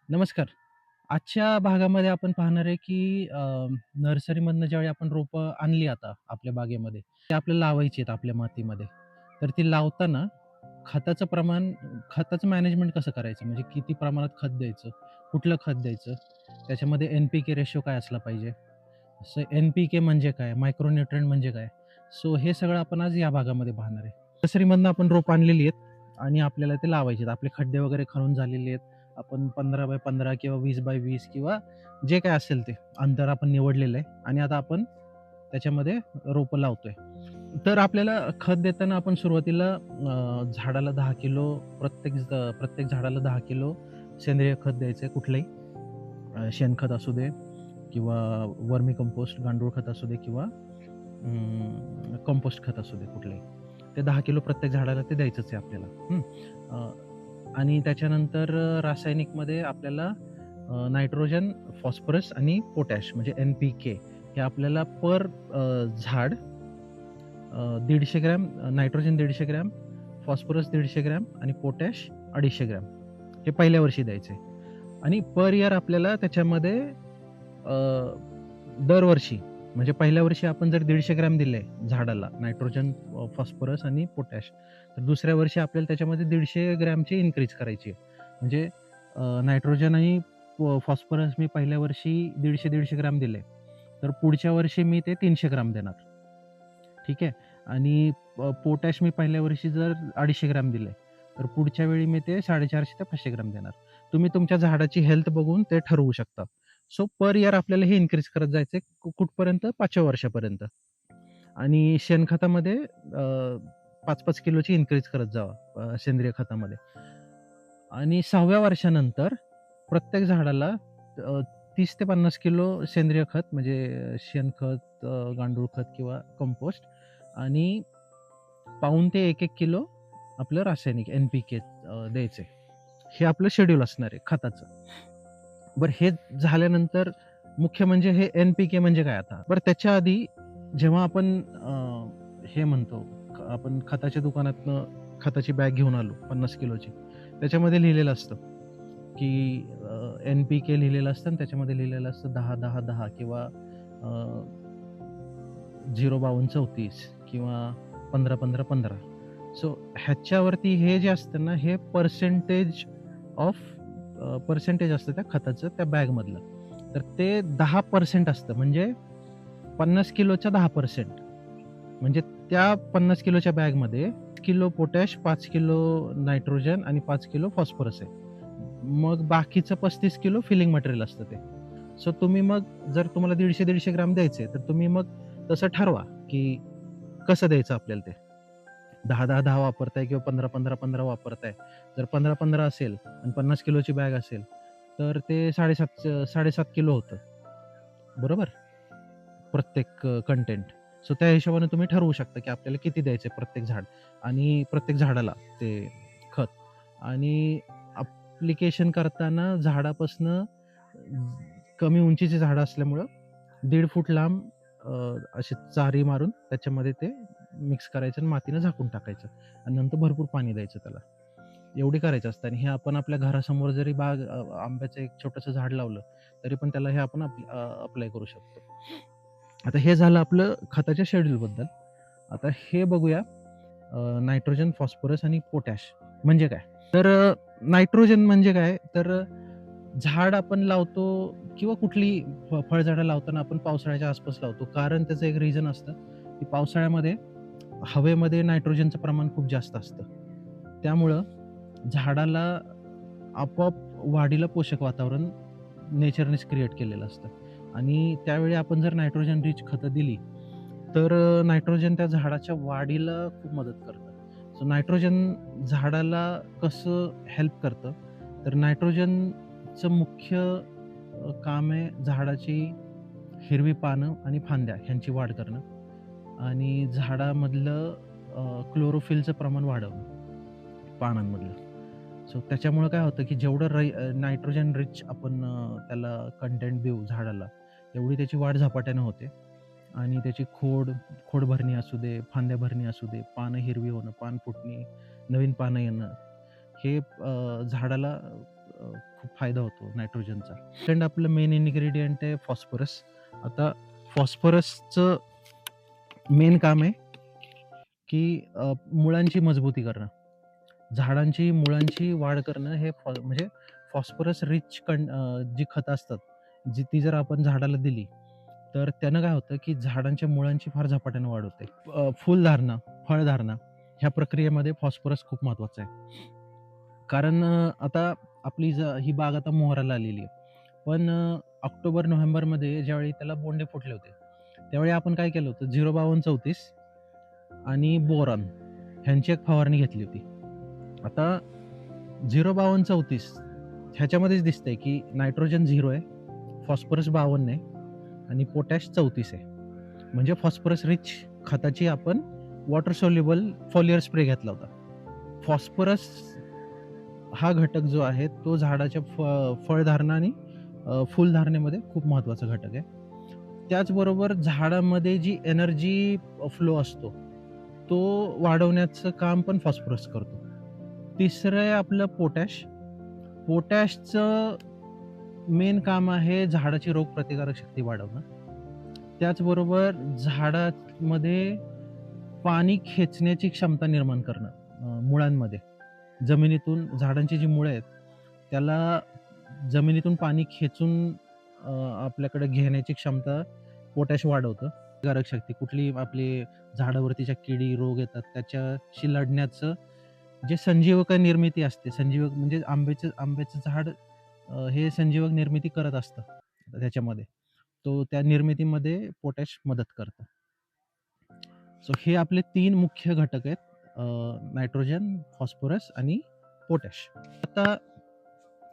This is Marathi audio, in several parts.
नमस्कार. आजच्या भागामध्ये आपण पाहणार आहे, की नर्सरीमधनं ज्यावेळी आपण रोपं आणली आता आपल्या बागेमध्ये, ते आपल्याला लावायची आहेत आपल्या मातीमध्ये. तर ती लावताना खताचं प्रमाण खताचं मॅनेजमेंट कसं करायचं? म्हणजे किती प्रमाणात खत द्यायचं? कुठलं खत द्यायचं? त्याच्यामध्ये एन-पी-के रेशो काय असला पाहिजे? असं एन-पी-के म्हणजे काय? मायक्रो न्यूट्रिएंट म्हणजे काय? सो हे सगळं आपण आज या भागामध्ये पाहणार आहे. नर्सरीमधनं आपण रोपं आणलेली आहेत आणि आपल्याला ते लावायचे आहेत. आपले खड्डे वगैरे खणून झालेले आहेत. आपण 15x15 किंवा 20x20 किंवा जे काही असेल ते अंतर आपण निवडलेलं आहे आणि आता आपण त्याच्यामध्ये रोपं लावतोय. तर आपल्याला खत देताना आपण सुरुवातीला झाडाला 10 किलो प्रत्येक झाडाला 10 किलो सेंद्रिय खत द्यायचं आहे कुठलंही. शेणखत असू दे किंवा वर्मी कंपोस्ट गांडूळ खत असू दे किंवा कंपोस्ट खत असू दे कुठलंही. ते 10 किलो प्रत्येक झाडाला ते द्यायचंच आहे आपल्याला. आणि त्याच्यानंतर रासायनिकमध्ये आपल्याला नायट्रोजन, फॉस्फरस आणि पोटॅश म्हणजे एन-पी-के हे आपल्याला पर झाड 150 gram nitrogen 150 gram, phosphorus 150 gram आणि पोटॅश 250 ग्रॅम हे पहिल्या वर्षी द्यायचे आणि पर इयर आपल्याला त्याच्यामध्ये दरवर्षी म्हणजे पहिल्या वर्षी आपण जर 150 ग्रॅम दिले झाडाला नायट्रोजन, फॉस्फरस आणि पोटॅश, तर दुसऱ्या वर्षी आपल्याला त्याच्यामध्ये 150 ग्रॅमची इन्क्रीज करायची आहे. म्हणजे नायट्रोजन आणि फॉस्फरस मी पहिल्या वर्षी 150-150 ग्रॅम दिले, तर पुढच्या वर्षी मी ते 300 ग्रॅम देणार. ठीक आहे. आणि पोटॅश मी पहिल्या वर्षी जर 250 ग्रॅम दिले, तर पुढच्या वेळी मी ते 450 ते 500 ग्रॅम देणार. तुम्ही तुमच्या झाडाची हेल्थ बघून ते ठरवू शकता. सो पर इयर आपल्याला हे इन्क्रीज करत जायचंय कुठपर्यंत 5व्या वर्षापर्यंत. आणि शेणखतामध्ये 5-5 किलोची इन्क्रीज करत जावा सेंद्रिय खतामध्ये. आणि 6व्या वर्षानंतर प्रत्येक झाडाला अ, 30 ते 50 किलो सेंद्रिय खत म्हणजे शेणखत, गांडूळ खत किंवा कंपोस्ट आणि पाऊण ते 1-1 किलो आपलं रासायनिक एन-पी-के द्यायचंय. हे आपलं शेड्यूल असणार आहे खताचं. बरं हे झाल्यानंतर मुख्य म्हणजे हे एन-पी-के म्हणजे काय आता? बरं त्याच्या आधी जेव्हा आपण हे म्हणतो आपण खताच्या दुकानातनं खताची बॅग घेऊन आलो 50 किलोची. त्याच्यामध्ये लिहिलेलं असतं, की एन-पी-के लिहिलेलं असतं आणि त्याच्यामध्ये लिहिलेलं असतं 10-10-10 किंवा अ, 0-52-34 किंवा 15-15-15. सो ह्याच्यावरती हे जे असतं ना, हे ऑफ पर्सेंटेज असतं त्या खताचं त्या बॅगमधलं. तर ते 10% असतं म्हणजे 50 किलोच्या 10% म्हणजे त्या 50 किलोच्या बॅगमध्ये किलो पोटॅश, 5 किलो नायट्रोजन आणि 5 किलो फॉस्फरस आहे. मग बाकीचं 35 किलो फिलिंग मटेरियल असतं ते. सो तुम्ही मग जर तुम्हाला 150-150 ग्रॅम द्यायचे, तर तुम्ही मग तसं ठरवा, की कसं द्यायचं आपल्याला ते. 10-10-10 वापरताय किंवा 15-15-15 वापरताय. जर 15-15 असेल आणि 50 किलोची बॅग असेल, तर ते 7.5 किलो होतं. बरोबर? प्रत्येक कंटेंट. सो त्या हिशोबाने तुम्ही ठरवू शकता, की आपल्याला किती द्यायचंय प्रत्येक झाड आणि प्रत्येक झाडाला ते खत. आणि ॲप्लिकेशन करताना झाडापासनं कमी उंचीची झाडं असल्यामुळं 1.5 फूट लांब अशी चारी मारून त्याच्यामध्ये ते मिक्स करायचं आणि मातीनं झाकून टाकायचं आणि नंतर भरपूर पाणी द्यायचं त्याला. एवढी करायचं असतं आणि हे आपण आपल्या घरासमोर जरी आंब्याचं एक छोटंसं झाड लावलं, तरी पण त्याला हे आपण अप्लाय करू शकतो. आता हे झालं आपलं खताच्या शेड्यूलबद्दल. आता हे बघूया नायट्रोजन, फॉस्फरस आणि पोटॅश म्हणजे काय? तर नायट्रोजन म्हणजे काय? तर झाड आपण लावतो किंवा कुठलीही फळझाडं लावताना आपण पावसाळ्याच्या आसपास लावतो. कारण त्याचं एक रिझन असतं, की पावसाळ्यामध्ये हवेमध्ये नायट्रोजनचं प्रमाण खूप जास्त असतं. त्यामुळं झाडाला आपोआप वाढीला पोषक वातावरण नेचरनेच क्रिएट केलेलं असतं आणि त्यावेळी आपण जर नायट्रोजन रिच खतं दिली, तर नायट्रोजन त्या झाडाच्या वाढीला खूप मदत करतं. सो नायट्रोजन झाडाला कसं हेल्प करतं, तर नायट्रोजनचं मुख्य काम आहे झाडाची हिरवी पानं आणि फांद्या ह्यांची वाढ करणं आणि झाडामधलं क्लोरोफिलचं प्रमाण वाढवणं पानांमधलं. सो त्याच्यामुळं काय होतं, की जेवढं नायट्रोजन रिच आपण त्याला कंटेंट देऊ झाडाला, तेवढी त्याची वाढ झपाट्याने होते आणि त्याची खोड भरणी असू दे, फांद्या भरणी असू दे, पानं हिरवी होणं, पान फुटणे, नवीन पानं येणं, हे झाडाला खूप फायदा होतो नायट्रोजनचा. सेकंड आपलं मेन इन्ग्रेडियंट आहे फॉस्फरस. आता फॉस्फरसचं मेन काम आहे की मुळांची मजबूती करणं. झाडांची मुळांची वाढ करणं हे म्हणजे फॉस्फरस रिच जी खतं असतात, ती जर आपण झाडाला दिली, तर त्यानं काय होतं, की झाडांच्या मुळांची फार झपाट्याने वाढ होते. फुलधारणा, फळधारणा ह्या प्रक्रियेमध्ये फॉस्फरस खूप महत्त्वाचं आहे. कारण आता आपली ही बाग आता मोहराला आलेली आहे. पण ऑक्टोबर-नोव्हेंबरमध्ये ज्यावेळी त्याला बोंडे फुटले होते, त्यावेळी आपण काय केलं होतं 05234 आणि बोरॉन ह्यांची एक फवारणी घेतली होती. आता 05234 ह्याच्यामध्येच दिसतंय की नायट्रोजन 0 आहे, फॉस्फरस 52 आहे आणि पोटॅश 34 आहे. म्हणजे फॉस्फरस रिच खताची आपण वॉटर सोल्युबल फॉलिअर स्प्रे घेतला होता. फॉस्फरस हा घटक जो आहे तो झाडाच्या फळधारणा आणि फुलधारणेमध्ये खूप महत्त्वाचा घटक आहे. त्याचबरोबर झाडामध्ये जी एनर्जी फ्लो असतो, तो वाढवण्याचं काम पण फॉस्फरस करतो. तिसरं आहे आपलं पोटॅश. पोटॅशचं मेन काम आहे झाडाची रोगप्रतिकारक शक्ती वाढवणं. त्याचबरोबर झाडामध्ये पाणी खेचण्याची क्षमता निर्माण करणं मुळांमध्ये. जमिनीतून झाडांची जी मुळं आहेत, त्याला जमिनीतून पाणी खेचून आपल्याकडे घेण्याची क्षमता पोटॅश वाढवतं. प्रतिकारक शक्ती कुठली आपली झाडावरती ज्या किडी, रोग येतात त्याच्याशी लढण्याचं जे संजीवक निर्मिती असते. संजीवक म्हणजे आंब्याचं झाड हे संजीवक निर्मिती करत असतं त्याच्यामध्ये. तो त्या निर्मितीमध्ये पोटॅश मदत करतं. सो हे आपले 3 मुख्य घटक आहेत. नायट्रोजन, फॉस्फरस आणि पोटॅश. आता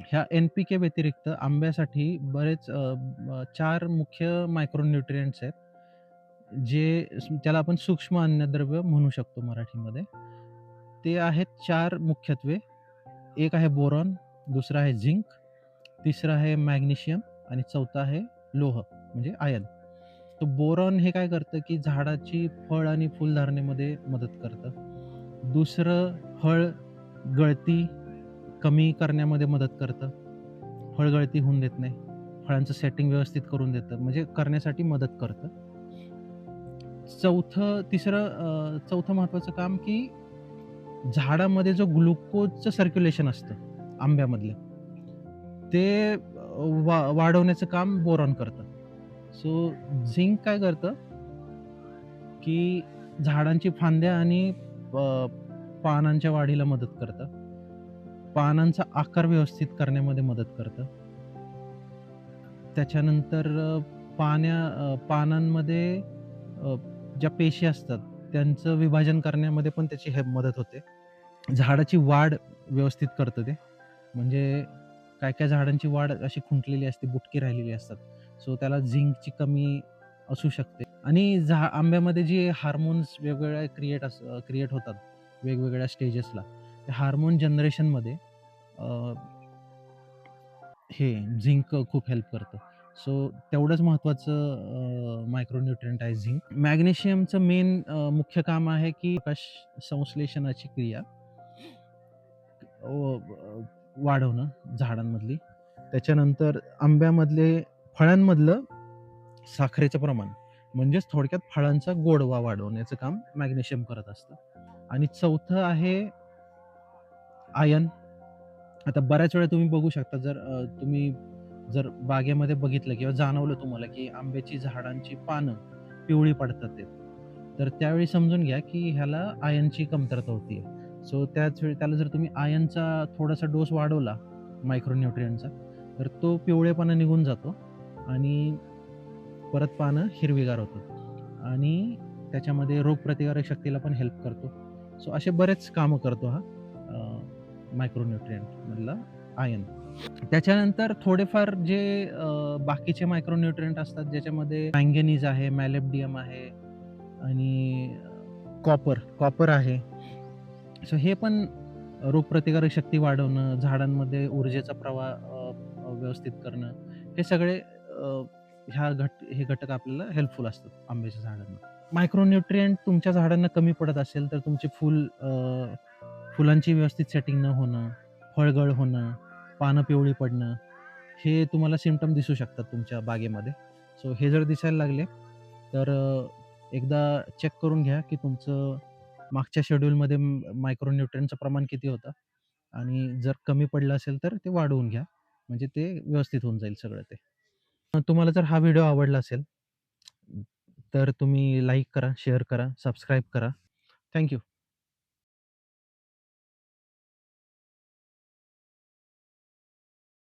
ह्या एन-पी-के व्यतिरिक्त आंब्यासाठी बरेच 4 मुख्य मायक्रोन्यूट्रिएंट्स आहेत. जे त्याला आपण सूक्ष्म अन्नद्रव्य म्हणू शकतो मराठीमध्ये. ते आहेत 4 मुख्यत्वे. एक आहे बोरॉन, दुसरा आहे झिंक, तिसरा आहे मॅग्नेशियम आणि चौथा आहे लोह म्हणजे आयर्न. तर बोरॉन हे काय करतं, की झाडाची फळ आणि फुलधारणेमध्ये मदत करतं. दुसरं फळ गळती कमी करण्यामध्ये मदत करतं. फळगळती होऊन देत नाही. फळांचं सेटिंग व्यवस्थित करून देतं, म्हणजे करण्यासाठी मदत करतं. चौथं महत्त्वाचं काम, की झाडामध्ये जो ग्लुकोजचं सर्क्युलेशन असतं आंब्यामधलं, ते वाढवण्याचं काम बोरॉन करतं. सो झिंक काय करतं, की झाडांची फांद्या आणि पानांच्या वाढीला मदत करतं. पानांचा आकार व्यवस्थित करण्यामध्ये मदत करतं. त्याच्यानंतर पानांमध्ये ज्या पेशी असतात त्यांचं विभाजन करण्यामध्ये पण त्याची मदत होते. झाडाची वाढ व्यवस्थित करतं ते. म्हणजे काही-काही झाडांची वाढ अशी खुंटलेली असते, बुटकी राहिलेली असतात. सो त्याला झिंकची कमी असू शकते आणि आंब्यामध्ये जे हार्मोन्स वेगवेगळ्या क्रिएट होतात वेगवेगळ्या स्टेजेसला. त्या हार्मोन जनरेशनमध्ये हे झिंक खूप हेल्प करतं. सो तेवढंच महत्त्वाचं मायक्रोन्यूट्रिएंट आहे झिंक. मॅग्नेशियमचं मेन मुख्य काम आहे की प्रकाश संश्लेषणाची क्रिया वाढवणं झाडांमधली. त्याच्यानंतर आंब्यामधले फळांमधलं साखरेचं प्रमाण म्हणजेच थोडक्यात फळांचा गोडवा वाढवण्याचं काम मॅग्नेशियम करत असतं. आणि चौथं आहे आयर्न. आता बऱ्याच वेळा तुम्ही बघू शकता तुम्ही जर बागेमध्ये बघितलं किंवा जाणवलं तुम्हाला, की आंब्याची झाडांची पानं पिवळी पडतात ते. तर त्यावेळी समजून घ्या, की ह्याला आयर्नची कमतरता होतीये. सो त्याच वेळी त्याला जर तुम्ही आयर्नचा थोडासा डोस वाढवला मायक्रोन्यूट्रिएंटचा, तर तो पिवळेपणा निघून जातो आणि परत पानं हिरवीगार होतात आणि त्याच्यामध्ये रोगप्रतिकारक शक्तीला पण हेल्प करतो. सो असे बरेच कामं करतो हा मायक्रोन्यूट्रिएंट मधला आयर्न. त्याच्यानंतर थोडेफार जे बाकीचे मायक्रोन्यूट्रिएंट असतात ज्याच्यामध्ये मॅंगनीज आहे, मॅलेब्डियम आहे आणि कॉपर आहे. सो हे पण रोगप्रतिकारक शक्ती वाढवणं, झाडांमध्ये ऊर्जेचा प्रवाह व्यवस्थित करणं, हे सगळे हे घटक आपल्याला हेल्पफुल असतात आंब्याच्या झाडांना. मायक्रोन्यूट्रिएंट तुमच्या झाडांना कमी पडत असेल तर तुमची फुलांची व्यवस्थित सेटिंग न होणं, फळगळ होणं, पानं पिवळी पडणं, हे तुम्हाला सिम्प्टम दिसू शकतात तुमच्या बागेमध्ये. सो हे जर दिसायला लागले, तर एकदा चेक करून घ्या, की तुमचं मागच्या शेड्यूलमध्ये मायक्रो न्यूट्रिएंटचं प्रमाण किती होतं आणि जर कमी पडलं असेल, तर ते वाढवून घ्या. म्हणजे ते व्यवस्थित होऊन जाईल सगळं ते. तुम्हाला जर हा व्हिडिओ आवडला असेल, तर तुम्ही लाईक करा, शेअर करा, सबस्क्राईब करा. Thank you.